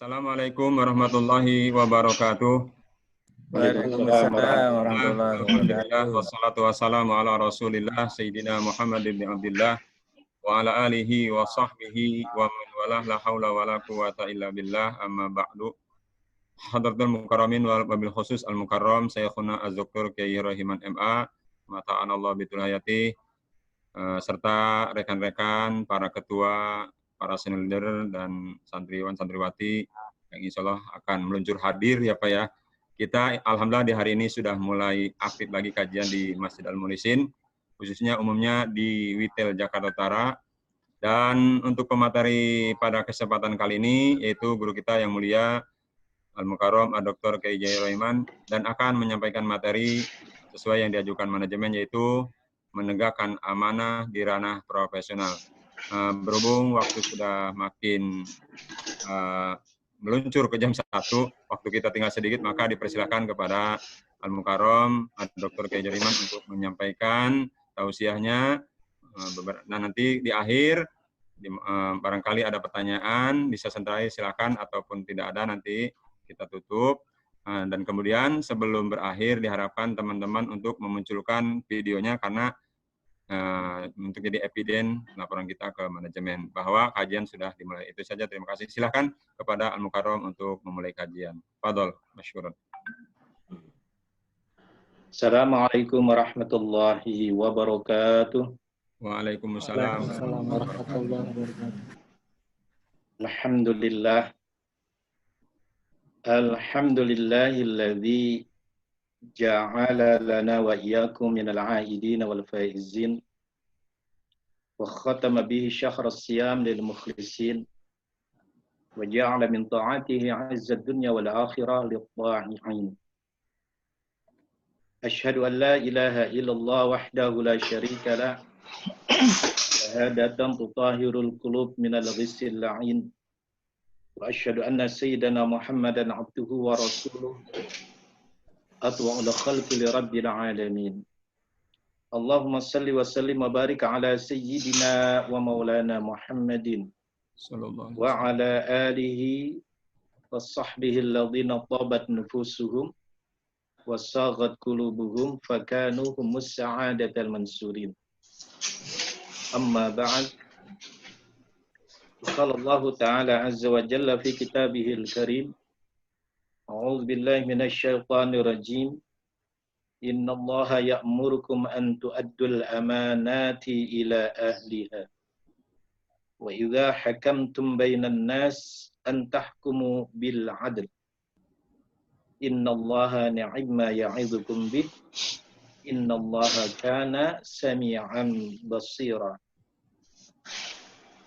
Assalamualaikum warahmatullahi wabarakatuh. Waalaikumsalam warahmatullahi Alhamdulillah wabarakatuh. wassalatu wassalamu ala Rasulillah Sayyidina Muhammad bin Abdullah wa ala alihi wa sahbihi wa man walah la haula wa la quwata illa billah amma ba'du. Hadratul mukarramin wal wabil khusus al mukarram Syekhuna Az-Dzuktur Kyai Rahiman MA mata'an Allah bitul hayati serta rekan-rekan para ketua, para senior leader dan santriwan santriwati yang insya Allah akan meluncur hadir ya Pak ya. Kita alhamdulillah di hari ini sudah mulai aktif lagi kajian di Masjid Al-Mulisin, khususnya umumnya di Witel Jakarta Utara. Dan untuk pemateri pada kesempatan kali ini yaitu guru kita yang mulia Al-Mukarram Dr. Kyai Rahman dan akan menyampaikan materi sesuai yang diajukan manajemen yaitu menegakkan amanah di ranah profesional. Berhubung waktu sudah makin meluncur ke jam 1, waktu kita tinggal sedikit, maka dipersilakan kepada Al-Mukarram Dr. Kyai Rahman untuk menyampaikan tausiahnya. Nah nanti di akhir barangkali ada pertanyaan bisa sentai silakan ataupun tidak ada nanti kita tutup. Dan kemudian sebelum berakhir diharapkan teman-teman untuk memunculkan videonya karena untuk jadi eviden laporan kita ke manajemen bahwa kajian sudah dimulai. Itu saja, terima kasih. Silakan kepada Al-Mukarram untuk memulai kajian. Fadhol, masykuran. Assalamualaikum warahmatullahi wabarakatuh. Waalaikumsalam warahmatullahi wabarakatuh. Alhamdulillah. Alhamdulillahilladzi ja'ala lana wa iyyakum minal 'aidin wal faizin wa khatama bihi syahras siyam lil mukhlisin wa ja'ala min ta'atihi 'izzad dunya wal akhirah lit ta'i'in. Asyhadu an la ilaha illallah wahdahu la syarika lah syahadatan tutahhirul qulub minal ghissil la'in. Wa asyhadu anna sayyidana Muhammadan abduhu wa rasuluh atwa'ul khalqi li rabbil alamin. Allahumma salli wa sallim wa barik ala sayyidina wa maulana Muhammadin wa ala alihi wa sahbihi alladhina tabat nufusuhum wa saghat qulubuhum fakanu humus sa'adatal mansurin. Amma ba'd. Qala Allah Ta'ala azza wa jalla fi kitabihil karim. A'udzu billahi minasy syaithanir rajim. Innallaha ya'murukum an tu'addul amanati ila ahliha. Wa idza hakamtum bainan nas an tahkumu bil 'adl. Innallaha ni'ma ya'idzukum bih. Innallaha kana sami'an basira.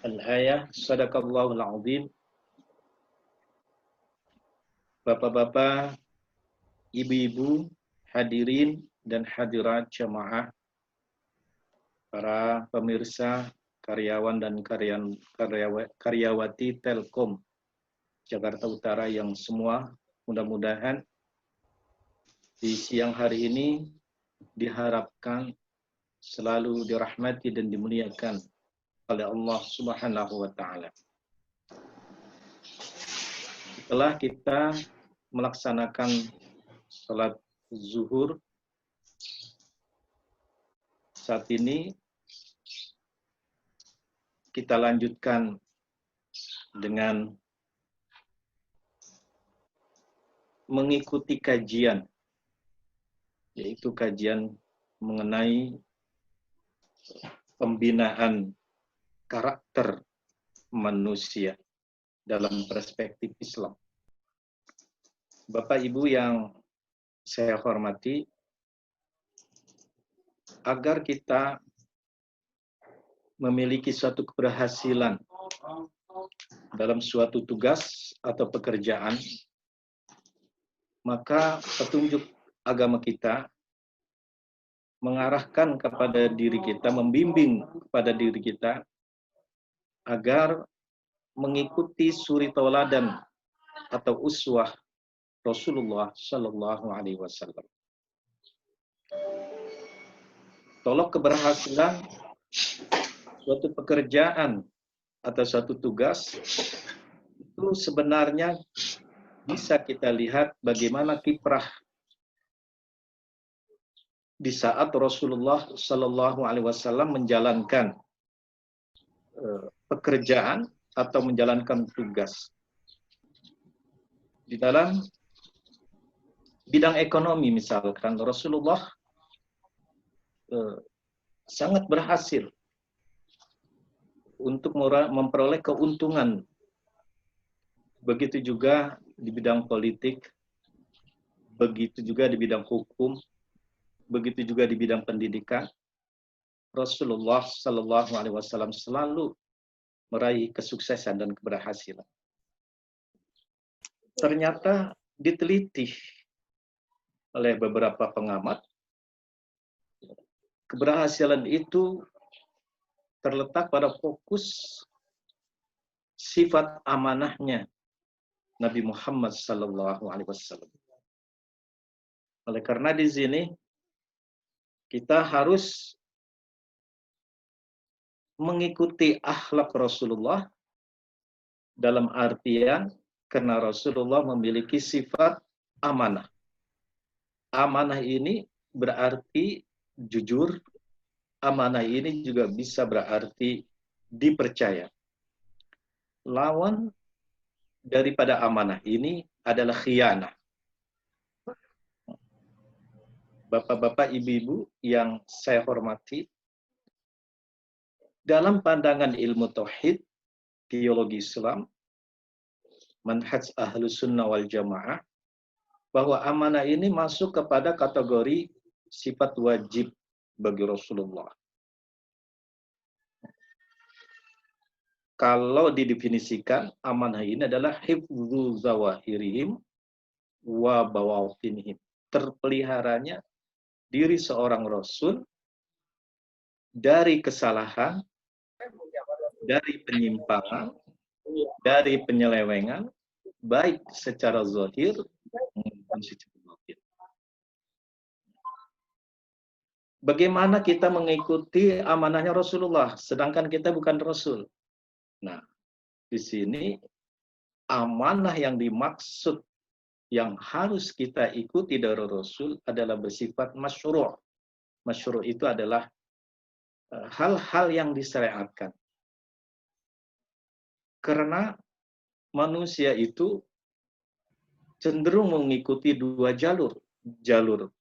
Al-ayah, sadaqallahul azim. Bapak-bapak, ibu-ibu, hadirin dan hadirat jamaah, para pemirsa, karyawan dan karyawati Telkom Jakarta Utara yang semua mudah-mudahan di siang hari ini diharapkan selalu dirahmati dan dimuliakan oleh Allah Subhanahu wa Ta'ala. Setelah kita melaksanakan salat zuhur, saat ini kita lanjutkan dengan mengikuti kajian, yaitu kajian mengenai pembinaan karakter manusia dalam perspektif Islam. Bapak Ibu yang saya hormati, agar kita memiliki suatu keberhasilan dalam suatu tugas atau pekerjaan, maka petunjuk agama kita mengarahkan kepada diri kita, membimbing kepada diri kita agar mengikuti suri tauladan atau uswah Rasulullah Shallallahu Alaihi Wasallam. Tolong keberhasilan suatu pekerjaan atau suatu tugas itu sebenarnya bisa kita lihat bagaimana kiprah di saat Rasulullah Shallallahu Alaihi Wasallam menjalankan pekerjaan atau menjalankan tugas di dalam bidang ekonomi. Misalkan Rasulullah sangat berhasil untuk memperoleh keuntungan. Begitu juga di bidang politik, begitu juga di bidang hukum, begitu juga di bidang pendidikan. Rasulullah Shallallahu Alaihi Wasallam selalu meraih kesuksesan dan keberhasilan. Ternyata diteliti oleh beberapa pengamat, keberhasilan itu terletak pada fokus sifat amanahnya Nabi Muhammad Sallallahu Alaihi Wasallam. Oleh karena di sini kita harus mengikuti akhlak Rasulullah dalam artian karena Rasulullah memiliki sifat amanah. Amanah ini berarti jujur. Amanah ini juga bisa berarti dipercaya. Lawan daripada amanah ini adalah khianah. Bapak-bapak, ibu-ibu yang saya hormati, dalam pandangan ilmu tauhid, teologi Islam, manhaj ahlus sunnah wal jamaah, bahwa amanah ini masuk kepada kategori sifat wajib bagi Rasulullah. Kalau didefinisikan, amanah ini adalah hifdzu zawahirihim wa bawatinihim. Terpeliharanya diri seorang Rasul dari kesalahan, dari penyimpangan, dari penyelewengan, baik secara zahir maupun secara batin. Bagaimana kita mengikuti amanahnya Rasulullah, sedangkan kita bukan Rasul? Nah, di sini amanah yang dimaksud yang harus kita ikuti dari Rasul adalah bersifat masyru'. Masyru' itu adalah hal-hal yang disyariatkan. Karena manusia itu cenderung mengikuti dua jalur. Jalur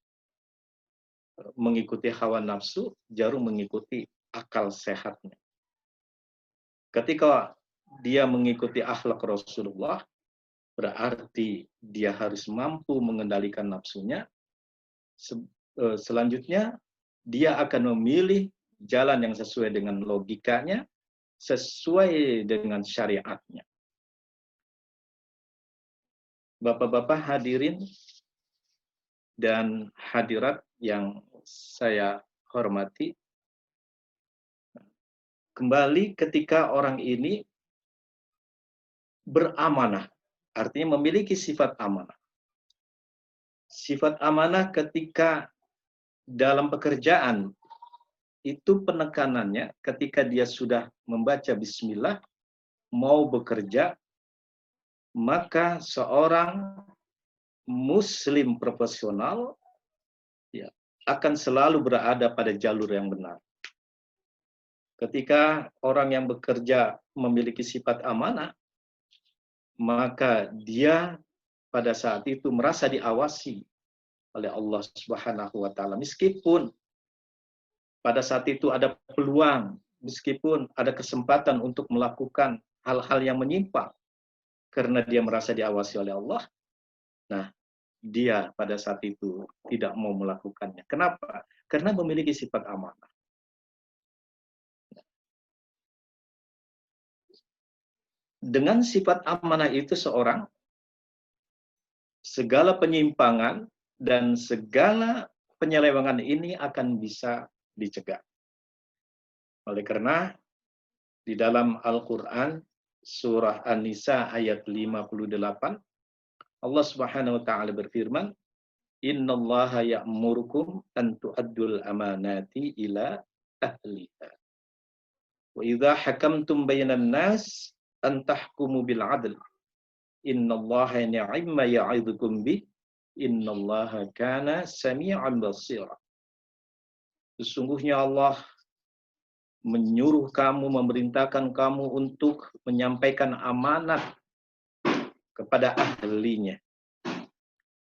mengikuti hawa nafsu, jalur mengikuti akal sehatnya. Ketika dia mengikuti akhlak Rasulullah, berarti dia harus mampu mengendalikan nafsunya. Selanjutnya, dia akan memilih jalan yang sesuai dengan logikanya, sesuai dengan syariatnya. Bapak-bapak hadirin dan hadirat yang saya hormati, kembali ketika orang ini beramanah, artinya memiliki sifat amanah. Sifat amanah ketika dalam pekerjaan, itu penekanannya ketika dia sudah membaca bismillah, mau bekerja, maka seorang muslim profesional ya, akan selalu berada pada jalur yang benar. Ketika orang yang bekerja memiliki sifat amanah, maka dia pada saat itu merasa diawasi oleh Allah Subhanahu wa taala. Meskipun pada saat itu ada peluang, meskipun ada kesempatan untuk melakukan hal-hal yang menyimpang karena dia merasa diawasi oleh Allah. Nah, dia pada saat itu tidak mau melakukannya. Kenapa? Karena memiliki sifat amanah. Dengan sifat amanah itu seorang, segala penyimpangan dan segala penyelewengan ini akan bisa dicegah. Oleh karena di dalam Al-Quran surah An-Nisa ayat 58, Allah Subhanahu wa taala berfirman, "Innallaha ya'murukum an tu'addul amanati ila ahliha. Wa idza hakamtum bainan nas an tahkumu bil 'adl Innallaha ni'ma ya'idzukum bih. Innallaha kana sami'an basira. Sesungguhnya Allah menyuruh kamu, memerintahkan kamu untuk menyampaikan amanat kepada ahlinya.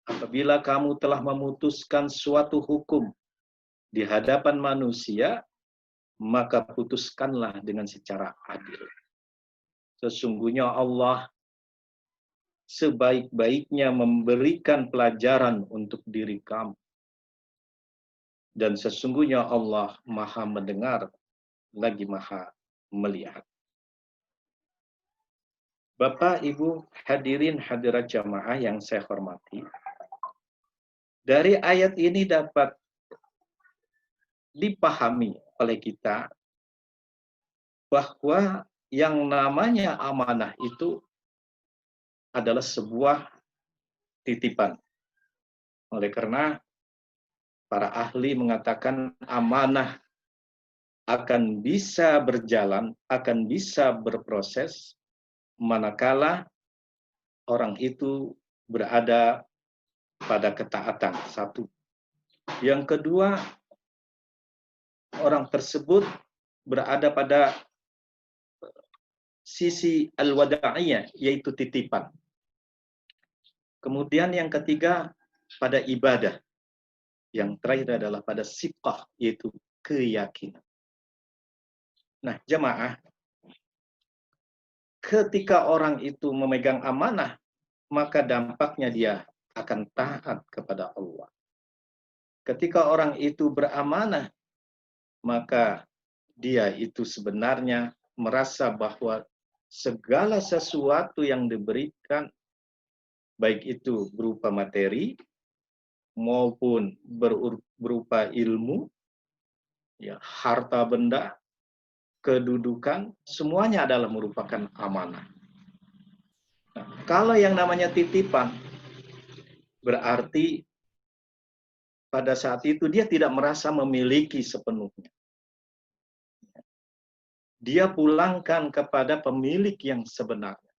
Apabila kamu telah memutuskan suatu hukum di hadapan manusia, maka putuskanlah dengan secara adil. Sesungguhnya Allah sebaik-baiknya memberikan pelajaran untuk diri kamu. Dan sesungguhnya Allah Maha mendengar lagi Maha melihat. Bapak, Ibu, hadirin hadirat jamaah yang saya hormati, dari ayat ini dapat dipahami oleh kita bahwa yang namanya amanah itu adalah sebuah titipan. Oleh karena para ahli mengatakan amanah akan bisa berjalan, akan bisa berproses manakala orang itu berada pada ketaatan. Satu. Yang kedua, orang tersebut berada pada sisi al-wada'iyah, yaitu titipan. Kemudian yang ketiga, pada ibadah. Yang terakhir adalah pada siqah, yaitu keyakinan. Nah, jemaah, ketika orang itu memegang amanah, maka dampaknya dia akan taat kepada Allah. Ketika orang itu beramanah, maka dia itu sebenarnya merasa bahwa segala sesuatu yang diberikan, baik itu berupa materi maupun berupa ilmu, ya, harta benda, kedudukan, semuanya adalah merupakan amanah. Nah, kalau yang namanya titipan, berarti pada saat itu dia tidak merasa memiliki sepenuhnya. Dia pulangkan kepada pemilik yang sebenarnya.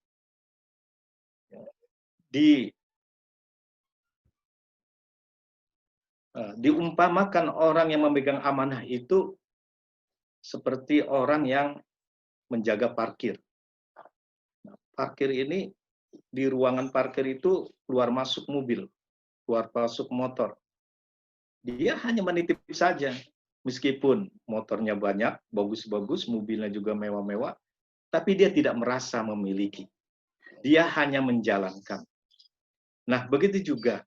Diumpamakan orang yang memegang amanah itu seperti orang yang menjaga parkir. Nah, parkir ini, di ruangan parkir itu keluar masuk mobil, keluar masuk motor. Dia hanya menitip saja, meskipun motornya banyak, bagus-bagus, mobilnya juga mewah-mewah, tapi dia tidak merasa memiliki. Dia hanya menjalankan. Nah, begitu juga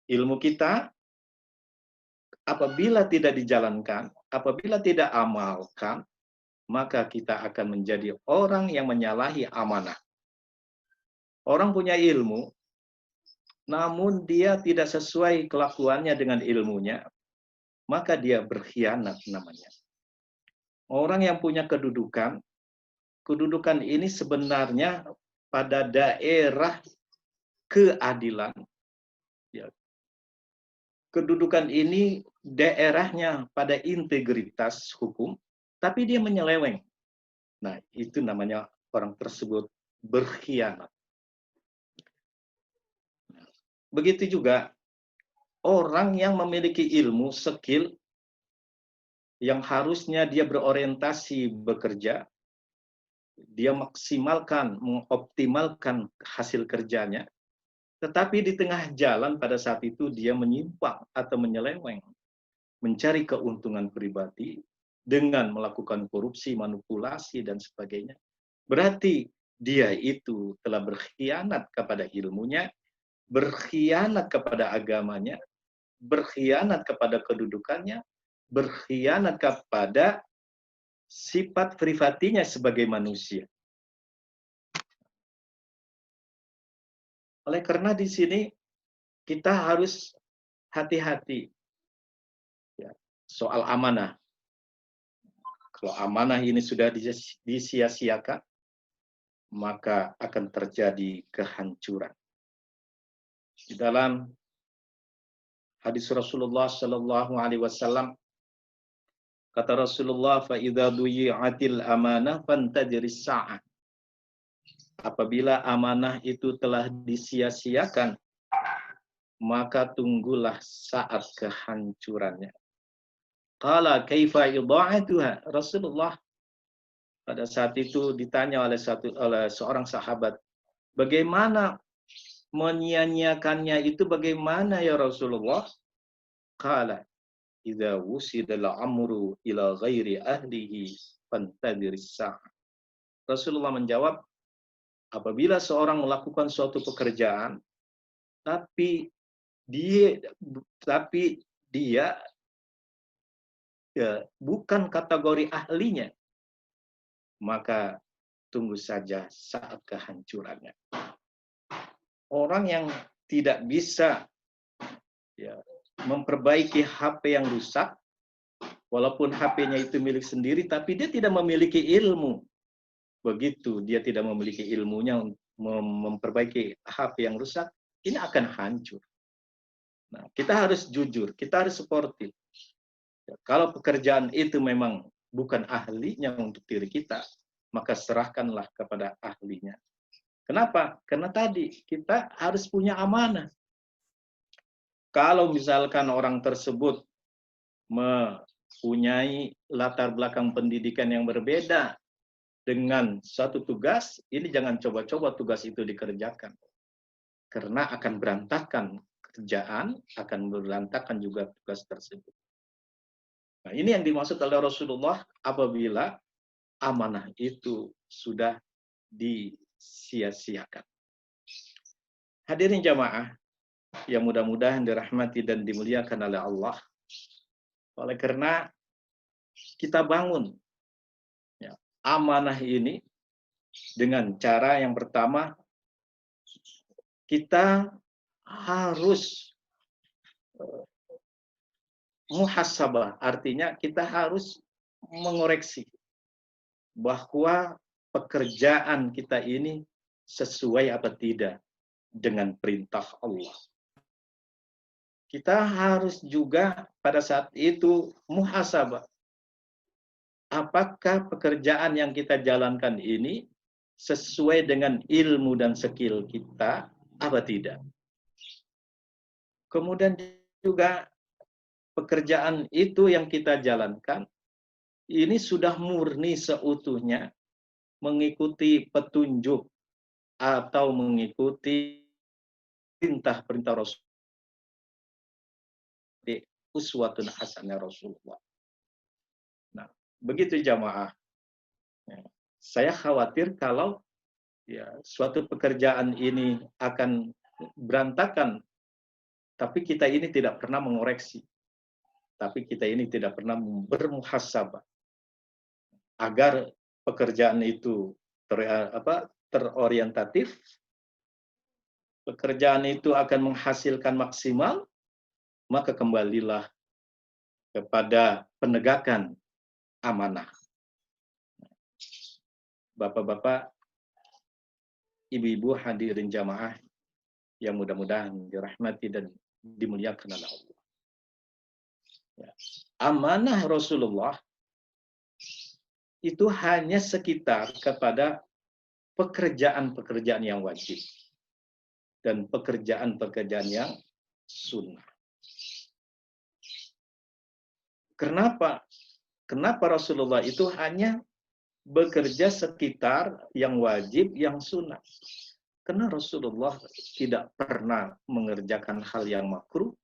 ilmu kita, apabila tidak dijalankan, apabila tidak amalkan, maka kita akan menjadi orang yang menyalahi amanah. Orang punya ilmu, namun dia tidak sesuai kelakuannya dengan ilmunya, maka dia berkhianat namanya. Orang yang punya kedudukan, kedudukan ini sebenarnya pada daerah keadilan. Ya. Kedudukan ini daerahnya pada integritas hukum, tapi dia menyeleweng. Nah, itu namanya orang tersebut berkhianat. Begitu juga orang yang memiliki ilmu, skill, yang harusnya dia berorientasi bekerja, dia maksimalkan, mengoptimalkan hasil kerjanya, tetapi di tengah jalan pada saat itu dia menyimpang atau menyeleweng, mencari keuntungan pribadi dengan melakukan korupsi, manipulasi, dan sebagainya. Berarti dia itu telah berkhianat kepada ilmunya, berkhianat kepada agamanya, berkhianat kepada kedudukannya, berkhianat kepada sifat privatinya sebagai manusia. Oleh karena di sini kita harus hati-hati ya, soal amanah. Kalau amanah ini sudah disia-siakan, maka akan terjadi kehancuran. Di dalam hadis Rasulullah Shallallahu Alaihi Wasallam, kata Rasulullah, "Fa idza duyi'atil amanah fantajris sa'ah." apabila amanah itu telah disia-siakan, maka tunggulah saat kehancurannya. Qala kaifa idha'atuha? Rasulullah pada saat itu ditanya oleh seorang sahabat, bagaimana menyia-nyiakannya itu, bagaimana ya Rasulullah? Qala idza wusidal amru ila ghairi ahlihi fantadhiris sa'ah. Rasulullah menjawab, apabila seorang melakukan suatu pekerjaan tapi dia ya, bukan kategori ahlinya, maka tunggu saja saat kehancurannya. Orang yang tidak bisa ya, memperbaiki HP yang rusak, walaupun HP-nya itu milik sendiri, tapi dia tidak memiliki ilmu. Begitu dia tidak memiliki ilmunya untuk memperbaiki HP yang rusak, ini akan hancur. Nah, kita harus jujur, kita harus sportif. Kalau pekerjaan itu memang bukan ahlinya untuk diri kita, maka serahkanlah kepada ahlinya. Kenapa? Karena tadi kita harus punya amanah. Kalau misalkan orang tersebut mempunyai latar belakang pendidikan yang berbeda dengan satu tugas, ini jangan coba-coba tugas itu dikerjakan. Karena akan berantakan kerjaan, akan berantakan juga tugas tersebut. Nah, ini yang dimaksud oleh Rasulullah apabila amanah itu sudah disia-siakan. Hadirin jamaah yang mudah-mudahan dirahmati dan dimuliakan oleh Allah. Oleh karena kita bangun ya, amanah ini dengan cara yang pertama, kita harus muhasabah, artinya kita harus mengoreksi bahwa pekerjaan kita ini sesuai apa tidak dengan perintah Allah. Kita harus juga pada saat itu muhasabah. Apakah pekerjaan yang kita jalankan ini sesuai dengan ilmu dan skill kita apa tidak? Kemudian juga pekerjaan itu yang kita jalankan ini sudah murni seutuhnya mengikuti petunjuk atau mengikuti perintah Rasul, uswatun hasanah Rasulullah. Nah, begitu jamaah. Saya khawatir kalau ya suatu pekerjaan ini akan berantakan, tapi kita ini tidak pernah mengoreksi, tapi kita ini tidak pernah bermuhasabah agar pekerjaan itu terorientatif, pekerjaan itu akan menghasilkan maksimal, maka kembalilah kepada penegakan amanah. Bapak-bapak, ibu-ibu hadirin jamaah yang mudah-mudahan dirahmati dan dimuliakan oleh Allah. Ya. Amanah Rasulullah itu hanya sekitar kepada pekerjaan-pekerjaan yang wajib dan pekerjaan-pekerjaan yang sunnah. Kenapa? Kenapa Rasulullah itu hanya bekerja sekitar yang wajib, yang sunnah? Karena Rasulullah tidak pernah mengerjakan hal yang makruh.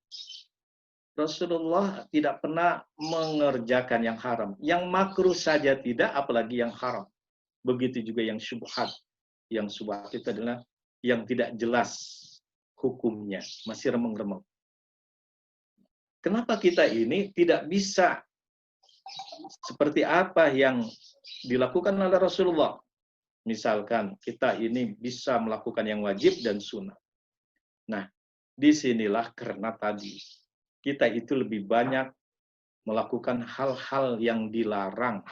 Rasulullah tidak pernah mengerjakan yang haram. Yang makruh saja tidak, apalagi yang haram. Begitu juga yang syubhat. Yang syubhat itu adalah yang tidak jelas hukumnya, masih remeng-remeng. Kenapa kita ini tidak bisa seperti apa yang dilakukan oleh Rasulullah? Misalkan kita ini bisa melakukan yang wajib dan sunnah. Nah, disinilah karena tadi kita itu lebih banyak melakukan hal-hal yang dilarang.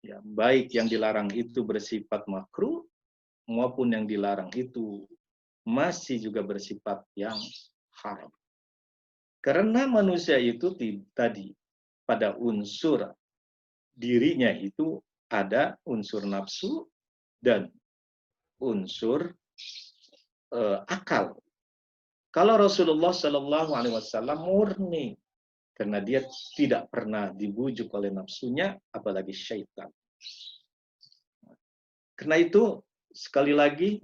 Ya, baik yang dilarang itu bersifat makruh, maupun yang dilarang itu masih juga bersifat yang haram. Karena manusia itu tadi pada unsur dirinya itu ada unsur nafsu dan unsur akal. Kalau Rasulullah Shallallahu Alaihi Wasallam murni, karena dia tidak pernah dibujuk oleh nafsunya, apalagi syaitan. Karena itu, sekali lagi,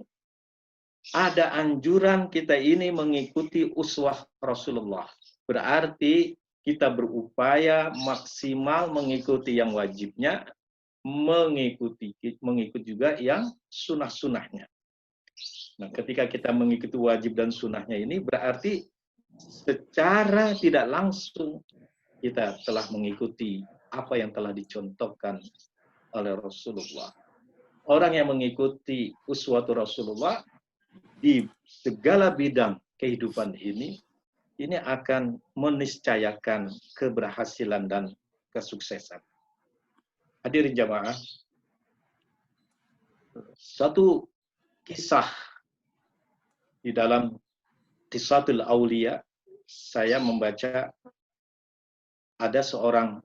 ada anjuran kita ini mengikuti uswah Rasulullah. Berarti kita berupaya maksimal mengikuti yang wajibnya, mengikuti juga yang sunnah-sunnahnya. Nah, ketika kita mengikuti wajib dan sunnahnya ini, berarti secara tidak langsung kita telah mengikuti apa yang telah dicontohkan oleh Rasulullah. Orang yang mengikuti uswatul Rasulullah di segala bidang kehidupan ini akan meniscayakan keberhasilan dan kesuksesan. Hadirin jamaah, satu kisah di dalam Qisatul Aulia, saya membaca ada seorang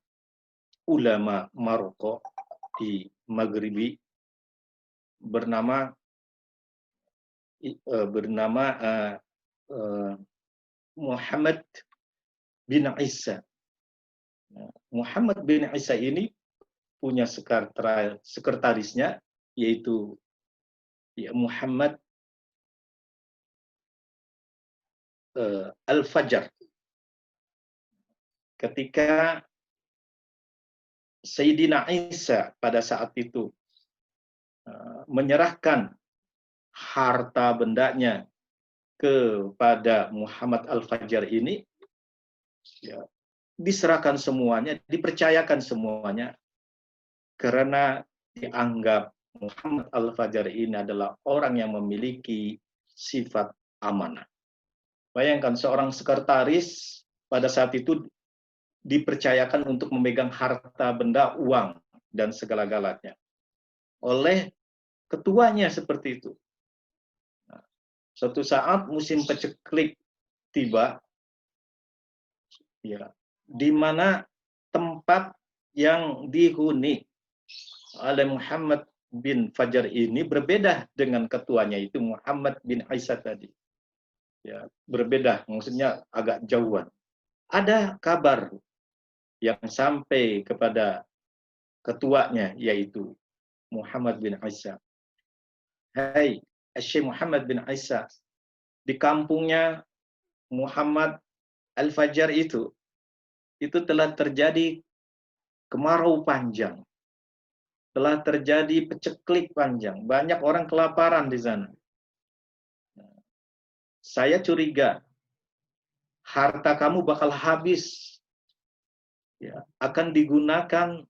ulama Maroko di Maghribi bernama Muhammad bin Isa. Muhammad bin Isa ini punya sekretarisnya, yaitu Muhammad Al-Fajr. Ketika Sayyidina Isa pada saat itu menyerahkan harta bendanya kepada Muhammad Al-Fajr ini, ya, diserahkan semuanya, dipercayakan semuanya, karena dianggap Muhammad Al-Fajr ini adalah orang yang memiliki sifat amanah. Bayangkan seorang sekretaris pada saat itu dipercayakan untuk memegang harta benda, uang, dan segala-galanya oleh ketuanya seperti itu. Nah, suatu saat musim paceklik tiba, ya, di mana tempat yang dihuni oleh Muhammad bin Fajar ini berbeda dengan ketuanya itu Muhammad bin Isa tadi. Ya, berbeda, maksudnya agak jauhan. Ada kabar yang sampai kepada ketuanya, yaitu Muhammad bin Isa. Hai, Syekh Muhammad bin Isa, di kampungnya Muhammad Al-Fajr itu telah terjadi kemarau panjang. Telah terjadi peceklik panjang. Banyak orang kelaparan di sana. Saya curiga harta kamu bakal habis, ya, akan digunakan,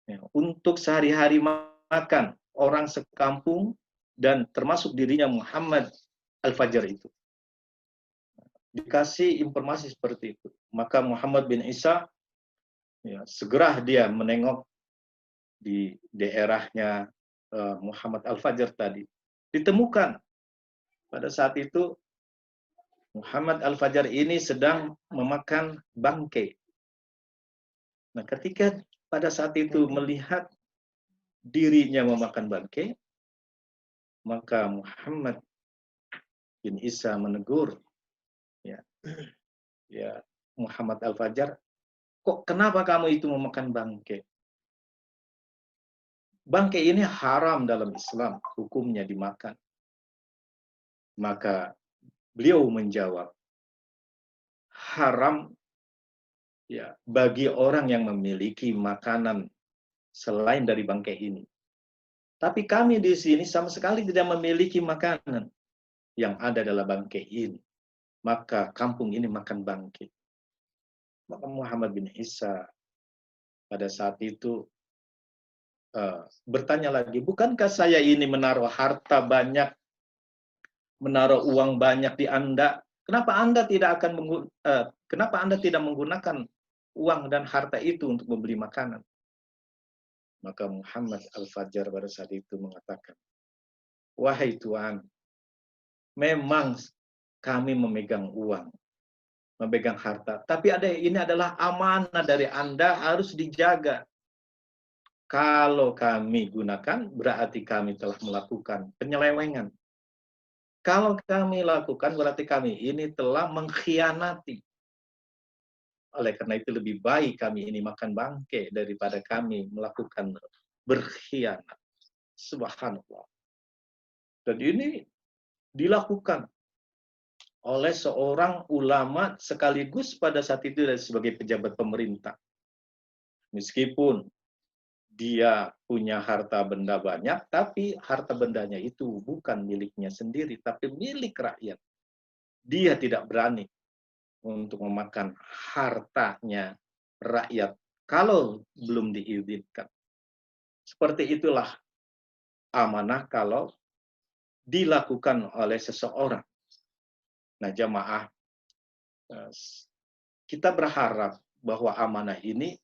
ya, untuk sehari-hari makan orang sekampung dan termasuk dirinya Muhammad Al-Fajr itu. Dikasih informasi seperti itu. Maka Muhammad bin Isa, ya, segera dia menengok di daerahnya Muhammad Al-Fajr tadi. Ditemukan pada saat itu Muhammad Al-Fajr ini sedang memakan bangkai. Nah, ketika pada saat itu melihat dirinya memakan bangkai, maka Muhammad bin Isa menegur, ya Muhammad Al-Fajr, kok kenapa kamu itu memakan bangkai? Bangkai ini haram dalam Islam, hukumnya dimakan. Maka beliau menjawab, haram, ya, bagi orang yang memiliki makanan selain dari bangkai ini. Tapi kami di sini sama sekali tidak memiliki makanan yang ada dalam bangkai ini. Maka kampung ini makan bangkai. Maka Muhammad bin Isa pada saat itu bertanya lagi, bukankah saya ini menaruh harta banyak, menaruh uang banyak di Anda? Kenapa Anda tidak menggunakan uang dan harta itu untuk membeli makanan? Maka Muhammad Al-Fajr pada saat itu mengatakan, wahai Tuhan, memang kami memegang uang, memegang harta, tapi ini adalah amanah dari Anda, harus dijaga. Kalau kami gunakan, berarti kami telah melakukan penyelewengan. Kalau kami lakukan, berarti kami ini telah mengkhianati. Oleh karena itu lebih baik kami ini makan bangke daripada kami melakukan berkhianat. Subhanallah. Dan ini dilakukan oleh seorang ulama sekaligus pada saat itu sebagai pejabat pemerintah. Meskipun dia punya harta benda banyak, tapi harta bendanya itu bukan miliknya sendiri, tapi milik rakyat. Dia tidak berani untuk memakan hartanya rakyat kalau belum diizinkan. Seperti itulah amanah kalau dilakukan oleh seseorang. Nah, jamaah, kita berharap bahwa amanah ini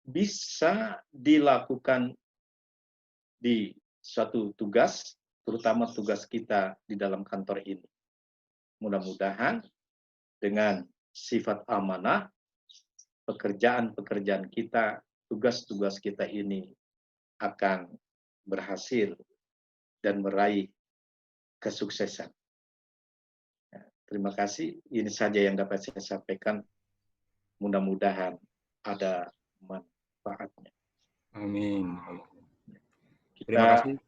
bisa dilakukan di suatu tugas, terutama tugas kita di dalam kantor ini. Mudah-mudahan dengan sifat amanah, pekerjaan-pekerjaan kita, tugas-tugas kita ini akan berhasil dan meraih kesuksesan. Terima kasih. Ini saja yang dapat saya sampaikan. Mudah-mudahan ada manfaatnya. Amin. Terima kasih.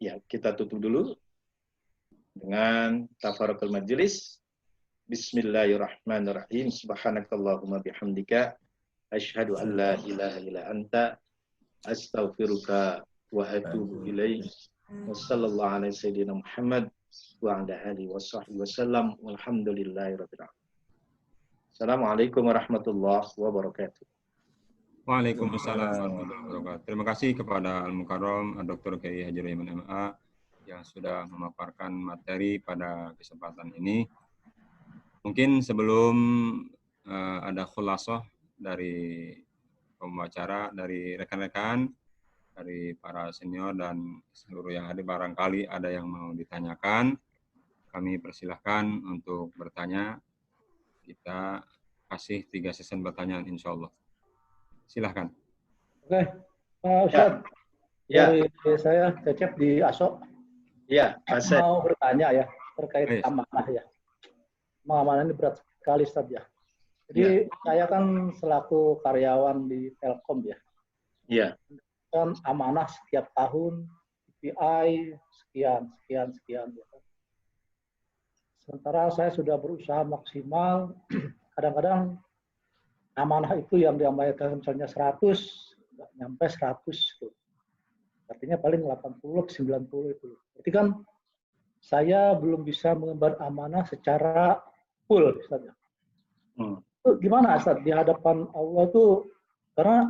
Ya, kita tutup dulu dengan tafarakul majelis. Bismillahirrahmanirrahim. Subhanakallahumma bihamdika asyhadu an la ilaha illa anta astaghfiruka wa atubu ilaik. Wassallallahu ala sayyidina Muhammad wa ala alihi washabbihi wasallam walhamdulillahirabbil alamin. Assalamualaikum warahmatullahi wabarakatuh. Waalaikumsalam warahmatullahi wabarakatuh. Terima kasih kepada Al-Mukarram Dr. Kiai Haji Raiman MA yang sudah memaparkan materi pada kesempatan ini. Mungkin sebelum ada khulasah dari pembicara, dari rekan-rekan, dari para senior dan seluruh yang hadir, barangkali ada yang mau ditanyakan, kami persilahkan untuk bertanya. Kita kasih 3 sesi pertanyaan insya Allah. Silahkan. Oke, Pak Ustadz. Ya. Dari saya Cecep di ASO. Ya, Pak Mau bertanya ya terkait amanah ya. Amanah ini berat sekali Ustadz ya. Jadi saya kan selaku karyawan di Telkom ya. Iya. Kan amanah setiap tahun KPI sekian. Ya. Sementara saya sudah berusaha maksimal, kadang-kadang amanah itu yang diamanahkan misalnya 100, nggak nyampe 100. Artinya paling 80, 90 itu. Berarti kan saya belum bisa mengemban amanah secara full. Misalnya. Itu gimana Ustaz? Di hadapan Allah tuh, karena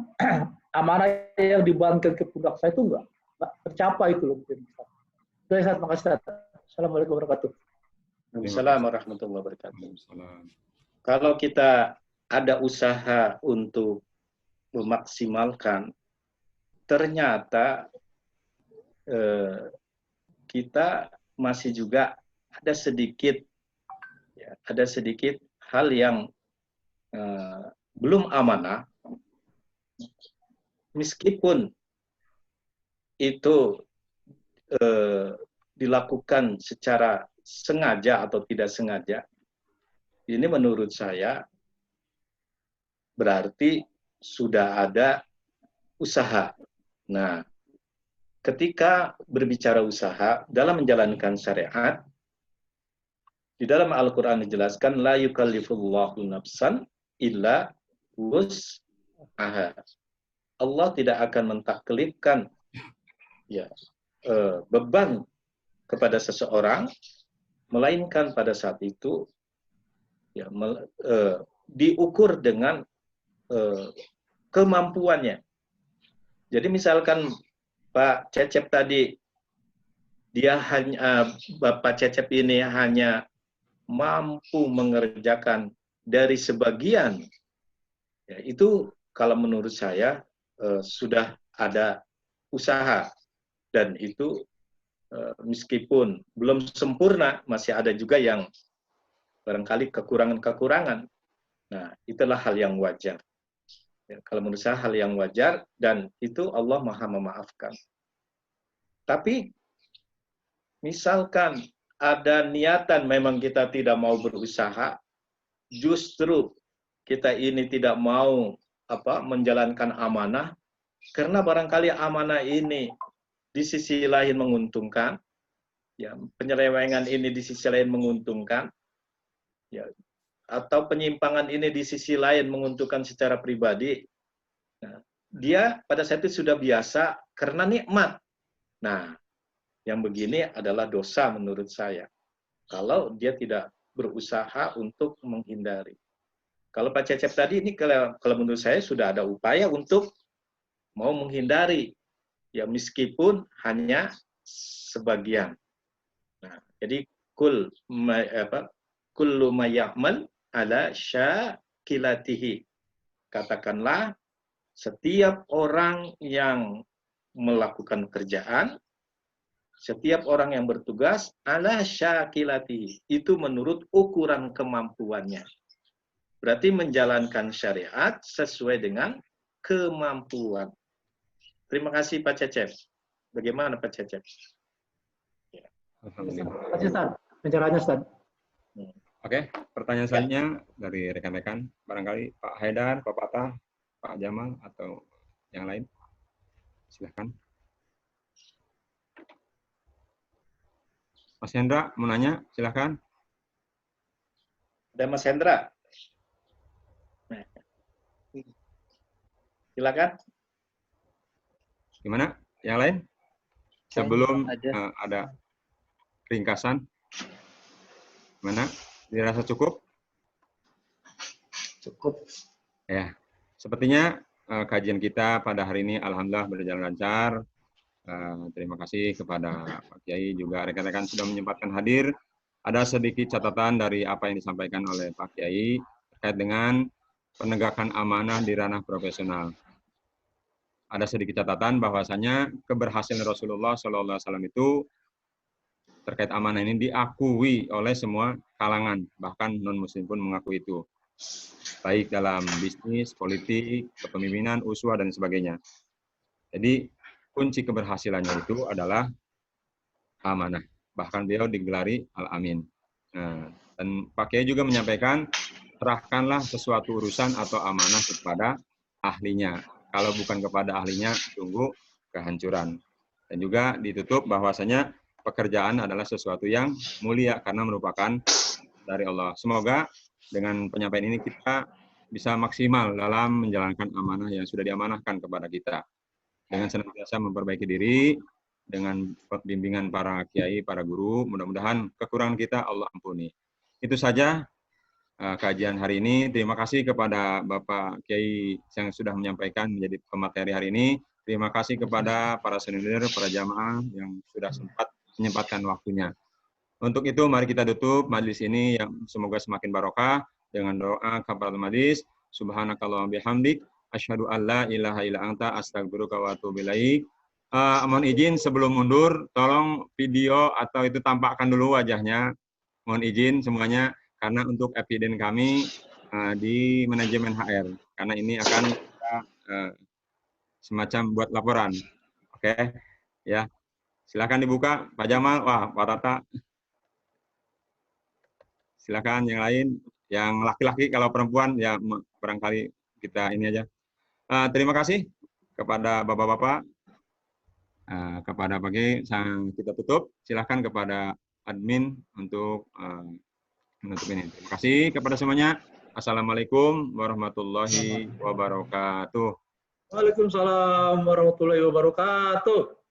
amanah yang dibebankan ke pundak saya itu nggak tercapai itu loh. Itu Ustaz, makasih Ustaz. Assalamualaikum warahmatullahi wabarakatuh. Assalamualaikum warahmatullahi wabarakatuh. Kalau kita ada usaha untuk memaksimalkan, ternyata kita masih juga ada sedikit hal yang belum amanah, meskipun itu dilakukan secara sengaja atau tidak sengaja. Ini menurut saya berarti sudah ada usaha. Nah, ketika berbicara usaha dalam menjalankan syariat, di dalam Al-Quran dijelaskan la yukallifullahu nafsan illa wus'aha. Allah tidak akan mentaklifkan beban kepada seseorang, melainkan pada saat itu diukur dengan kemampuannya. Jadi misalkan Pak Cecep tadi, Bapak Cecep ini hanya mampu mengerjakan dari sebagian, ya, itu kalau menurut saya sudah ada usaha, dan itu meskipun belum sempurna, masih ada juga yang barangkali kekurangan-kekurangan. Nah, itulah hal yang wajar. Ya, kalau menurut saya hal yang wajar dan itu Allah Maha memaafkan. Tapi misalkan ada niatan memang kita tidak mau berusaha, justru kita ini tidak mau menjalankan amanah karena barangkali amanah ini di sisi lain menguntungkan, ya penyelewengan ini di sisi lain menguntungkan, ya atau penyimpangan ini di sisi lain menguntungkan secara pribadi. Nah, dia pada saat itu sudah biasa karena nikmat. Nah, yang begini adalah dosa menurut saya. Kalau dia tidak berusaha untuk menghindari. Kalau Pak Cecep tadi ini kalau menurut saya sudah ada upaya untuk mau menghindari. Ya meskipun hanya sebagian. Nah, jadi kullu ma ya'mal ala syakilatihi. Katakanlah setiap orang yang melakukan kerjaan, setiap orang yang bertugas ala syakilatihi, itu menurut ukuran kemampuannya. Berarti menjalankan syariat sesuai dengan kemampuan. Terima kasih Pak Cecep. Bagaimana Pak Cecep? Alhamdulillah. Terima kasih Ustaz. Penjelasannya Ustaz. Oke, pertanyaan selanjutnya dari rekan-rekan, barangkali Pak Haidar, Pak Patah, Pak Jamal, atau yang lain. Silahkan. Mas Hendra mau nanya, silahkan. Ada Mas Hendra. Silakan. Gimana? Yang lain? Sebelum ada ringkasan. Gimana? Dirasa cukup? Cukup. Ya. Sepertinya kajian kita pada hari ini alhamdulillah berjalan lancar. Terima kasih kepada Pak Kiai juga rekan-rekan sudah menyempatkan hadir. Ada sedikit catatan dari apa yang disampaikan oleh Pak Kiai terkait dengan penegakan amanah di ranah profesional. Ada sedikit catatan bahwasanya keberhasilan Rasulullah SAW itu terkait amanah ini diakui oleh semua kalangan, bahkan non-muslim pun mengaku itu. Baik dalam bisnis, politik, kepemimpinan, uswah, dan sebagainya. Jadi, kunci keberhasilannya itu adalah amanah. Bahkan beliau digelari Al-Amin. Nah, dan Pak Kiai juga menyampaikan, serahkanlah sesuatu urusan atau amanah kepada ahlinya. Kalau bukan kepada ahlinya, tunggu kehancuran. Dan juga ditutup bahwasanya pekerjaan adalah sesuatu yang mulia karena merupakan dari Allah. Semoga dengan penyampaian ini kita bisa maksimal dalam menjalankan amanah yang sudah diamanahkan kepada kita. Dengan senantiasa memperbaiki diri, dengan bimbingan para kiai, para guru, mudah-mudahan kekurangan kita Allah ampuni. Itu saja kajian hari ini. Terima kasih kepada Bapak Kiai yang sudah menyampaikan menjadi pemateri hari ini. Terima kasih kepada para senior, para jamaah yang sudah sempat menyempatkan waktunya. Untuk itu mari kita tutup majelis ini yang semoga semakin barokah dengan doa kafaratul majlis. Subhanakallahumma bihamdik asyhadu an la ilaha illa anta astaghfiruka wa atubu ilaik. Mohon izin sebelum mundur tolong video atau itu tampakkan dulu wajahnya. Mohon izin semuanya karena untuk eviden kami di manajemen HR karena ini akan kita, semacam buat laporan. Oke. Ya. Silakan dibuka, Pak Jamal. Wah, Pak Tata. Silakan yang lain. Yang laki-laki, kalau perempuan, ya barangkali kita ini aja. Terima kasih kepada Bapak-Bapak. Kepada pagi, kita tutup. Silakan kepada admin untuk menutup ini. Terima kasih kepada semuanya. Assalamualaikum warahmatullahi wabarakatuh. Waalaikumsalam warahmatullahi wabarakatuh.